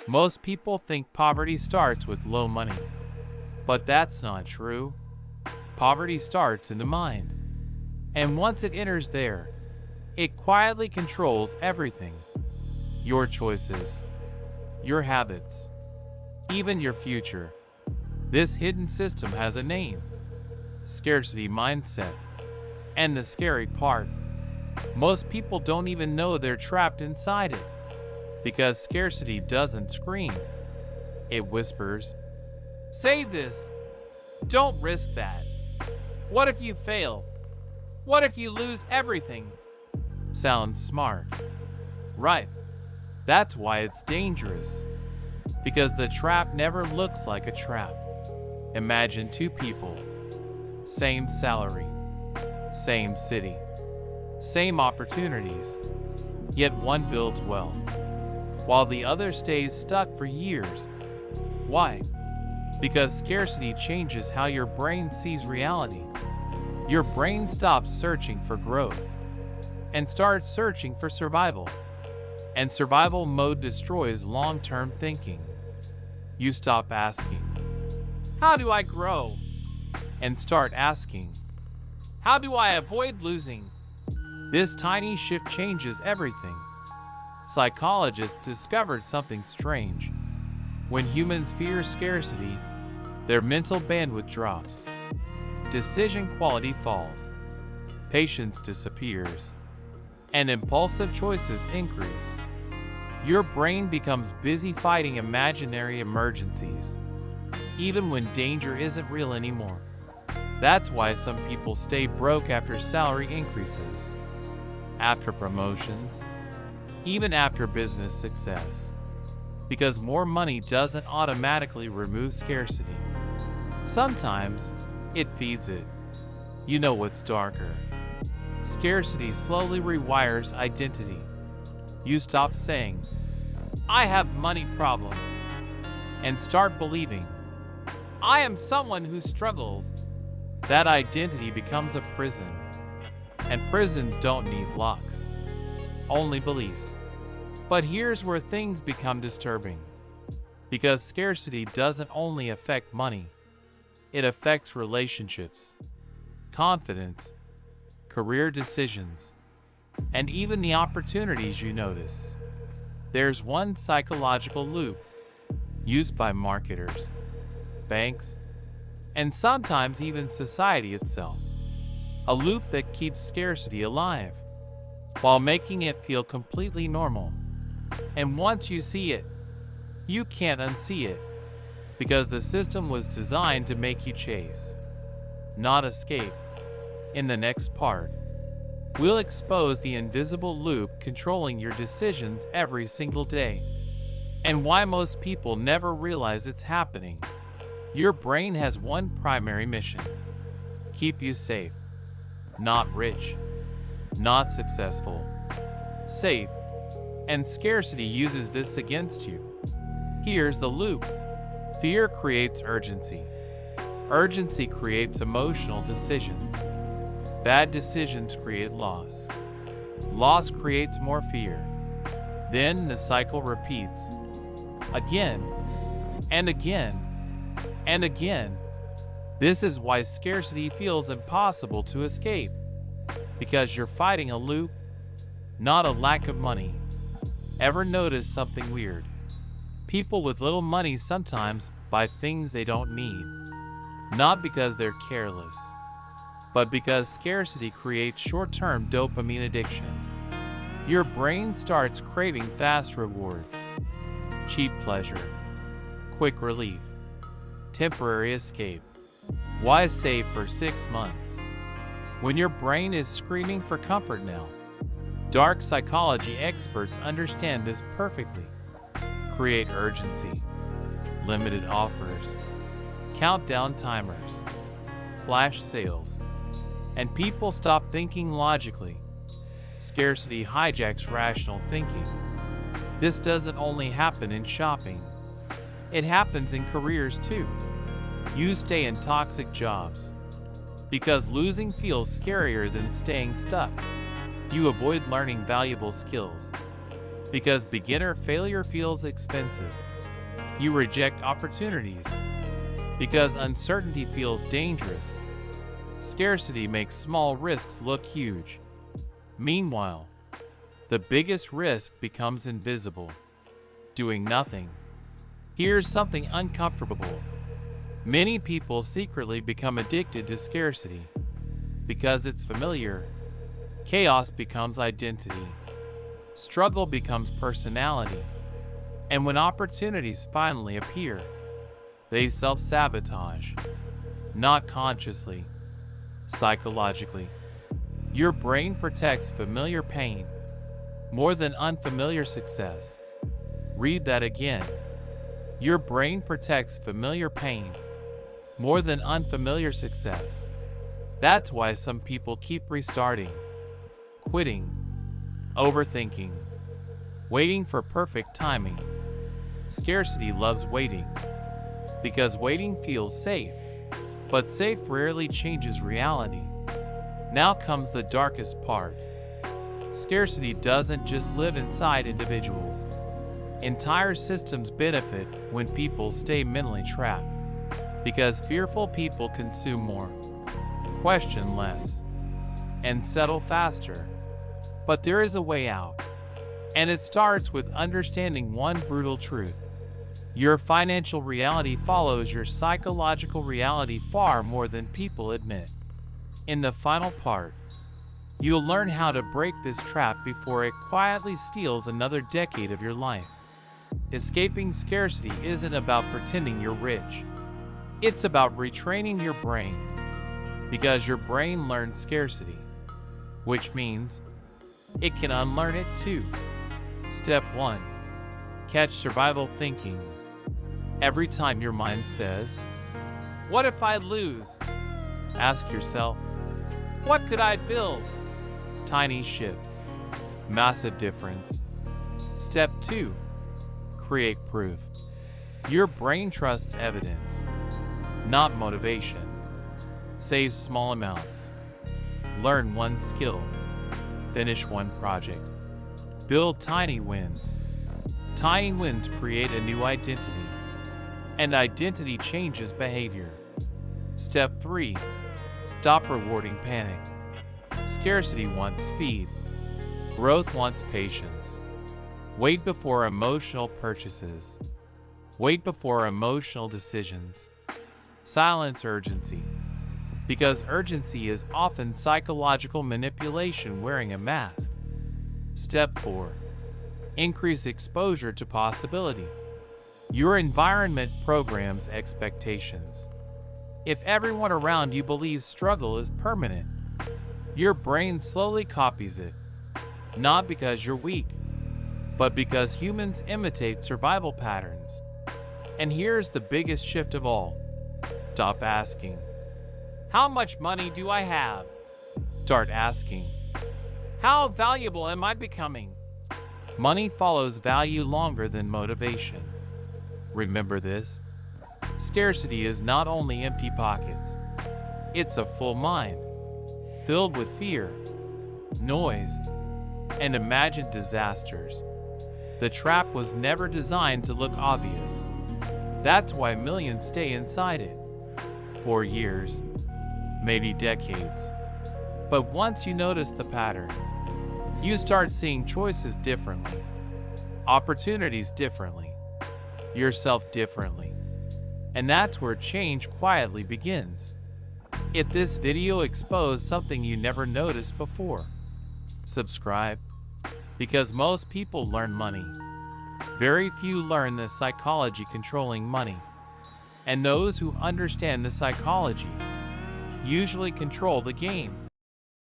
Most people think poverty starts with low money, but that's not true. Poverty starts in the mind, and once it enters there, it quietly controls everything. Your choices, your habits, even your future. This hidden system has a name: scarcity mindset. And the scary part, most people don't even know they're trapped inside it. Because scarcity doesn't scream, it whispers, "Save this! Don't risk that! What if you fail? What if you lose everything?" Sounds smart, right? That's why it's dangerous. Because the trap never looks like a trap. Imagine two people, same salary, same city, same opportunities, yet one builds wealth, while the other stays stuck for years. Why? Because scarcity changes how your brain sees reality. Your brain stops searching for growth and starts searching for survival. And survival mode destroys long-term thinking. You stop asking, "How do I grow?" and start asking, "How do I avoid losing?" This tiny shift changes everything. Psychologists discovered something strange. When humans fear scarcity, their mental bandwidth drops. Decision quality falls. Patience disappears. And impulsive choices increase. Your brain becomes busy fighting imaginary emergencies, even when danger isn't real anymore. That's why some people stay broke after salary increases, after promotions, even after business success. Because more money doesn't automatically remove scarcity. Sometimes it feeds it. You know what's darker? Scarcity slowly rewires identity. You stop saying, "I have money problems," and start believing, "I am someone who struggles." That identity becomes a prison. And prisons don't need locks, only beliefs. But here's where things become disturbing. Because scarcity doesn't only affect money, it affects relationships, confidence, career decisions, and even the opportunities you notice. There's one psychological loop used by marketers, banks, and sometimes even society itself. A loop that keeps scarcity alive, while making it feel completely normal. And once you see it, you can't unsee it, because the system was designed to make you chase, not escape. In the next part, we'll expose the invisible loop controlling your decisions every single day, and why most people never realize it's happening. Your brain has one primary mission: keep you safe. Not rich, not successful, safe. And scarcity uses this against you. Here's the loop. Fear creates urgency. Urgency creates emotional decisions. Bad decisions create loss. Loss creates more fear. Then the cycle repeats. Again, and again, and again. This is why scarcity feels impossible to escape. Because you're fighting a loop, not a lack of money. Ever notice something weird? People with little money sometimes buy things they don't need. Not because they're careless, but because scarcity creates short-term dopamine addiction. Your brain starts craving fast rewards, cheap pleasure, quick relief, temporary escape. Why save for 6 months when your brain is screaming for comfort now? Dark psychology experts understand this perfectly. Create urgency, limited offers, countdown timers, flash sales, and people stop thinking logically. Scarcity hijacks rational thinking. This doesn't only happen in shopping. It happens in careers too. You stay in toxic jobs because losing feels scarier than staying stuck. You avoid learning valuable skills because beginner failure feels expensive. You reject opportunities because uncertainty feels dangerous. Scarcity makes small risks look huge. Meanwhile, the biggest risk becomes invisible. Doing nothing. Here's something uncomfortable. Many people secretly become addicted to scarcity. Because it's familiar, chaos becomes identity. Struggle becomes personality. And when opportunities finally appear, they self-sabotage. Not consciously, psychologically. Your brain protects familiar pain more than unfamiliar success. Read that again. Your brain protects familiar pain more than unfamiliar success. That's why some people keep restarting, quitting, overthinking, waiting for perfect timing. Scarcity loves waiting because waiting feels safe, but safe rarely changes reality. Now comes the darkest part. Scarcity doesn't just live inside individuals. Entire systems benefit when people stay mentally trapped, because fearful people consume more, question less, and settle faster. But there is a way out, and it starts with understanding one brutal truth. Your financial reality follows your psychological reality far more than people admit. In the final part, you'll learn how to break this trap before it quietly steals another decade of your life. Escaping scarcity isn't about pretending you're rich. It's about retraining your brain. Because your brain learns scarcity, which means it can unlearn it too. Step 1. Catch survival thinking. Every time your mind says, "What if I lose?" ask yourself, "What could I build?" Tiny shift, massive difference. Step 2. Create proof. Your brain trusts evidence, not motivation. Save small amounts. Learn one skill. Finish one project. Build tiny wins. Tiny wins create a new identity, and identity changes behavior. Step 3. Stop rewarding panic. Scarcity wants speed. Growth wants patience. Wait before emotional purchases. Wait before emotional decisions. Silence urgency. Because urgency is often psychological manipulation wearing a mask. Step 4. Increase exposure to possibility. Your environment programs expectations. If everyone around you believes struggle is permanent, your brain slowly copies it. Not because you're weak, but because humans imitate survival patterns. And here's the biggest shift of all. Stop asking, "How much money do I have?" Start asking, "How valuable am I becoming?" Money follows value longer than motivation. Remember this. Scarcity is not only empty pockets. It's a full mind, filled with fear, noise, and imagined disasters. The trap was never designed to look obvious. That's why millions stay inside it. For years, maybe decades. But once you notice the pattern, you start seeing choices differently, opportunities differently, yourself differently. And that's where change quietly begins. If this video exposed something you never noticed before, subscribe. Because most people learn money. Very few learn the psychology controlling money. And those who understand the psychology usually control the game.